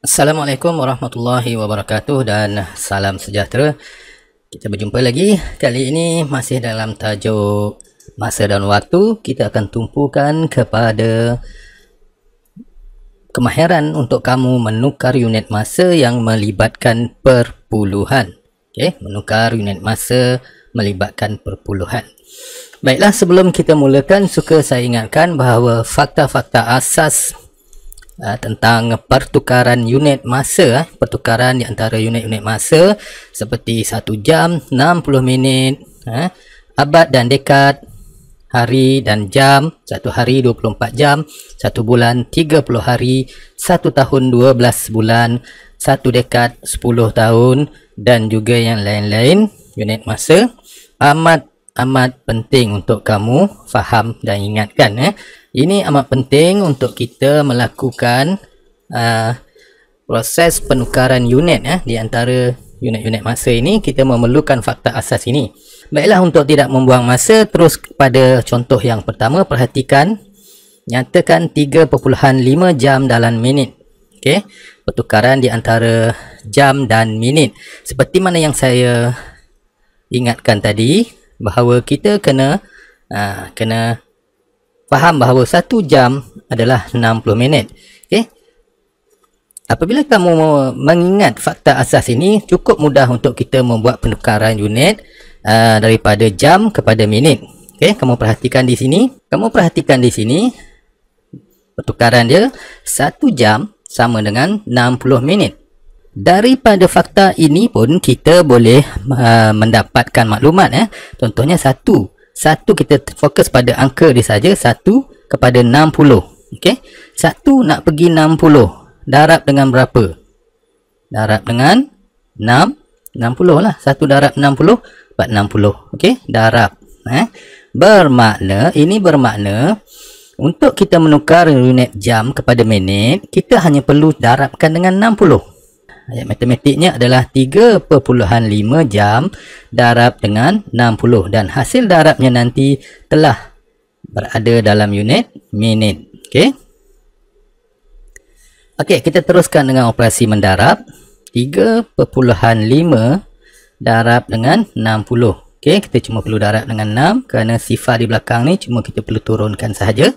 Assalamualaikum warahmatullahi wabarakatuh dan salam sejahtera. Kita berjumpa lagi. Kali ini masih dalam tajuk masa dan waktu. Kita akan tumpukan kepada kemahiran untuk kamu menukar unit masa yang melibatkan perpuluhan. Okey, menukar unit masa melibatkan perpuluhan. Baiklah, sebelum kita mulakan, suka saya ingatkan bahawa fakta-fakta asas tentang pertukaran unit masa, pertukaran di antara unit-unit masa seperti 1 jam, 60 minit, abad dan dekad, hari dan jam, 1 hari 24 jam, 1 bulan 30 hari, 1 tahun 12 bulan, 1 dekad 10 tahun dan juga yang lain-lain unit masa amat penting untuk kamu faham dan ingatkan. Ini amat penting untuk kita melakukan proses penukaran unit di antara unit-unit masa ini. Kita memerlukan fakta asas ini. Baiklah, untuk tidak membuang masa, terus pada contoh yang pertama, perhatikan, nyatakan 3.5 jam dalam minit. Okey, pertukaran di antara jam dan minit. Seperti mana yang saya ingatkan tadi, bahawa kita kena faham bahawa 1 jam adalah 60 minit. Okey. Apabila kamu mengingat fakta asas ini, cukup mudah untuk kita membuat penukaran unit daripada jam kepada minit. Okey, kamu perhatikan di sini. Pertukaran dia 1 jam sama dengan 60 minit. Daripada fakta ini pun kita boleh mendapatkan maklumat. Contohnya 1 kita fokus pada angka dia saja, 1 kepada 60. Okey, 1 nak pergi 60, darab dengan berapa? Darab dengan 60 lah. 1 darab 60 dapat 60. Okey, darab. Ini bermakna untuk kita menukar unit jam kepada minit, kita hanya perlu darabkan dengan 60. Ayat matematiknya adalah 3.5 jam darab dengan 60 dan hasil darabnya nanti telah berada dalam unit minit. Okey, kita teruskan dengan operasi mendarab. 3.5 darab dengan 60. Okey, kita cuma perlu darab dengan 6 kerana sifar di belakang ni cuma kita perlu turunkan sahaja.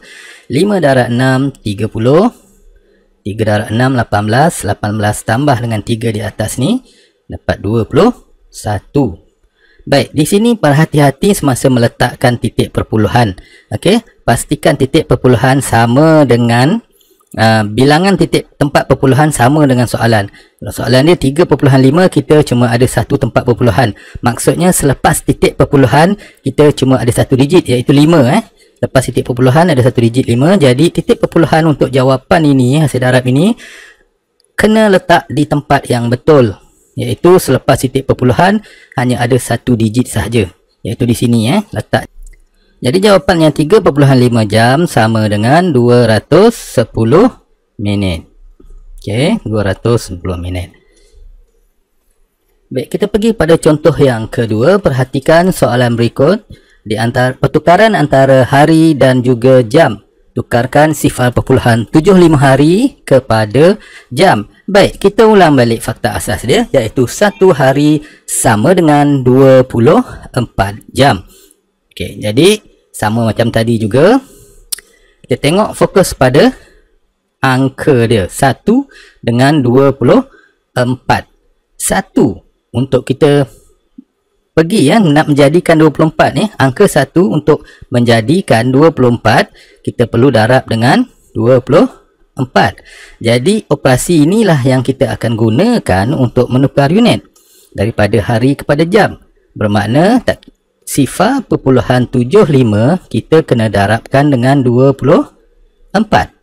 5 darab 6 30. 3 darab 6 18, 18 tambah dengan 3 di atas ni dapat 21. Baik, di sini berhati-hati semasa meletakkan titik perpuluhan. Okey, pastikan titik perpuluhan sama dengan bilangan titik tempat perpuluhan sama dengan soalan. Kalau soalan dia 3.5, kita cuma ada 1 tempat perpuluhan. Maksudnya selepas titik perpuluhan kita cuma ada 1 digit, iaitu 5. Lepas titik perpuluhan ada 1 digit 5. Jadi titik perpuluhan untuk jawapan ini, hasil darab ini, kena letak di tempat yang betul, iaitu selepas titik perpuluhan hanya ada 1 digit sahaja, iaitu di sini letak. Jadi jawapannya 3.5 jam sama dengan 210 minit. Okey, 210 minit. Baik, kita pergi pada contoh yang kedua. Perhatikan soalan berikut. Di antara pertukaran antara hari dan juga jam. Tukarkan sifar perpuluhan 75 hari kepada jam. Baik, kita ulang balik fakta asas dia, iaitu 1 hari sama dengan 24 jam. Okey, jadi sama macam tadi juga. Kita tengok fokus pada angka dia, 1 dengan 24. 1 untuk kita pergi nak menjadikan 24 ni, angka 1 untuk menjadikan 24 kita perlu darab dengan 24. Jadi operasi inilah yang kita akan gunakan untuk menukar unit daripada hari kepada jam. Bermakna sifar perpuluhan 75 kita kena darabkan dengan 24.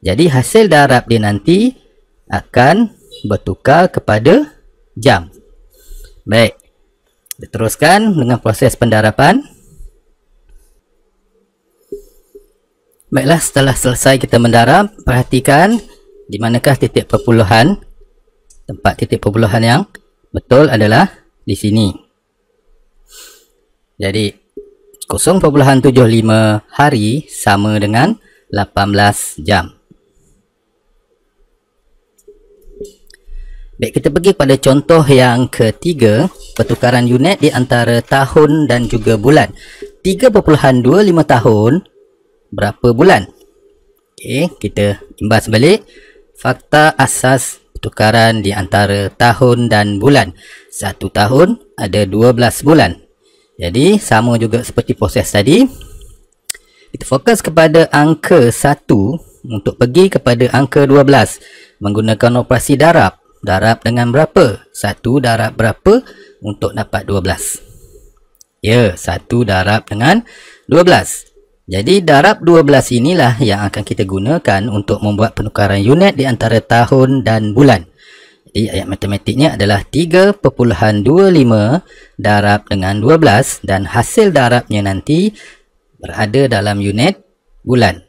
Jadi hasil darab dia nanti akan bertukar kepada jam. Baik, kita teruskan dengan proses pendarapan. Baiklah, setelah selesai kita mendarab, perhatikan di manakah titik perpuluhan. Tempat titik perpuluhan yang betul adalah di sini. Jadi 0.75 hari sama dengan 18 jam. Baik, kita pergi pada contoh yang ketiga, pertukaran unit di antara tahun dan juga bulan. 3.25 tahun berapa bulan? Okey, kita imbas balik fakta asas pertukaran di antara tahun dan bulan. 1 tahun ada 12 bulan. Jadi sama juga seperti proses tadi. Kita fokus kepada angka 1 untuk pergi kepada angka 12 menggunakan operasi darab. Darab dengan berapa? 1 darab berapa untuk dapat 12? Ya, 1 darab dengan 12. Jadi darab 12 inilah yang akan kita gunakan untuk membuat penukaran unit di antara tahun dan bulan. Jadi ayat matematiknya adalah 3.25 darab dengan 12 dan hasil darabnya nanti berada dalam unit bulan.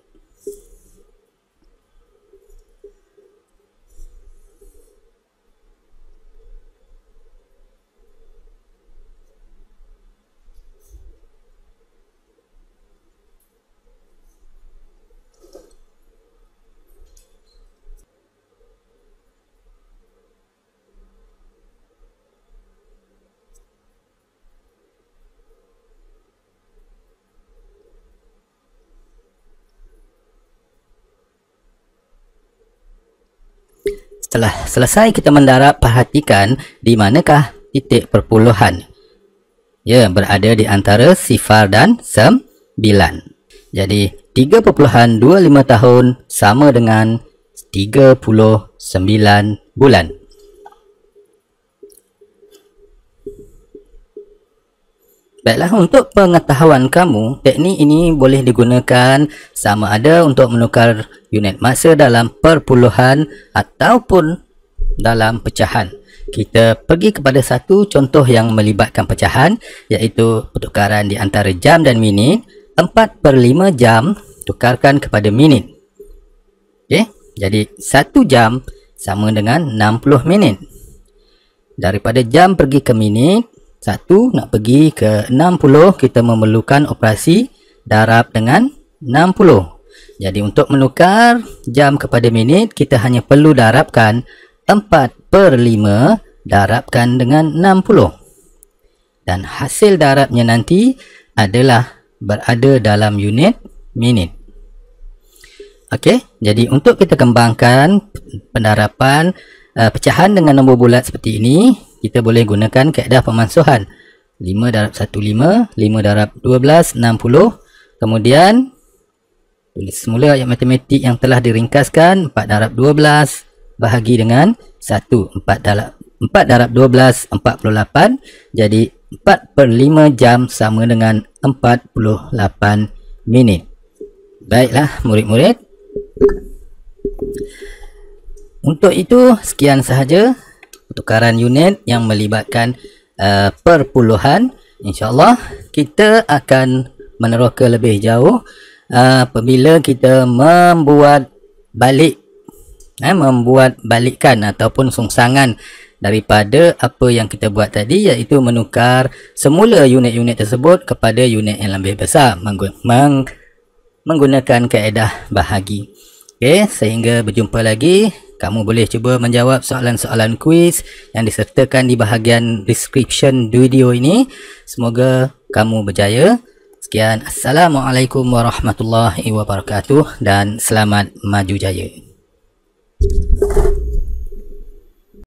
Setelah selesai kita mendarab, perhatikan di manakah titik perpuluhan. Ya, berada di antara 0 dan 9. Jadi 3.25 tahun sama dengan 39 bulan. Baiklah, untuk pengetahuan kamu, teknik ini boleh digunakan sama ada untuk menukar unit masa dalam perpuluhan ataupun dalam pecahan. Kita pergi kepada satu contoh yang melibatkan pecahan, iaitu pertukaran di antara jam dan minit. 4/5 jam tukarkan kepada minit. Okey, jadi 1 jam sama dengan 60 minit. Daripada jam pergi ke minit, 1 nak pergi ke 60, kita memerlukan operasi darab dengan 60. Jadi untuk menukar jam kepada minit, kita hanya perlu darabkan 4/5 darabkan dengan 60. Dan hasil darabnya nanti adalah berada dalam unit minit. Okey, jadi untuk kita kembangkan pendarapan pecahan dengan nombor bulat seperti ini, kita boleh gunakan kaedah pemansuhan. 5 darab 1, 5. 5 darab 12, 60. Kemudian, tulis semula ayat matematik yang telah diringkaskan. 4 darab 12 bahagi dengan 1. 4 darab 12, 48. Jadi, 4/5 jam sama dengan 48 minit. Baiklah, murid-murid. Untuk itu, sekian sahaja pertukaran unit yang melibatkan perpuluhan. InsyaAllah kita akan meneroka lebih jauh apabila kita membuat balikan ataupun songsangan daripada apa yang kita buat tadi, iaitu menukar semula unit-unit tersebut kepada unit yang lebih besar menggunakan kaedah bahagi. Okey, sehingga berjumpa lagi. Kamu boleh cuba menjawab soalan-soalan kuis yang disertakan di bahagian description video ini. Semoga kamu berjaya. Sekian, Assalamualaikum warahmatullahi wabarakatuh dan selamat maju jaya.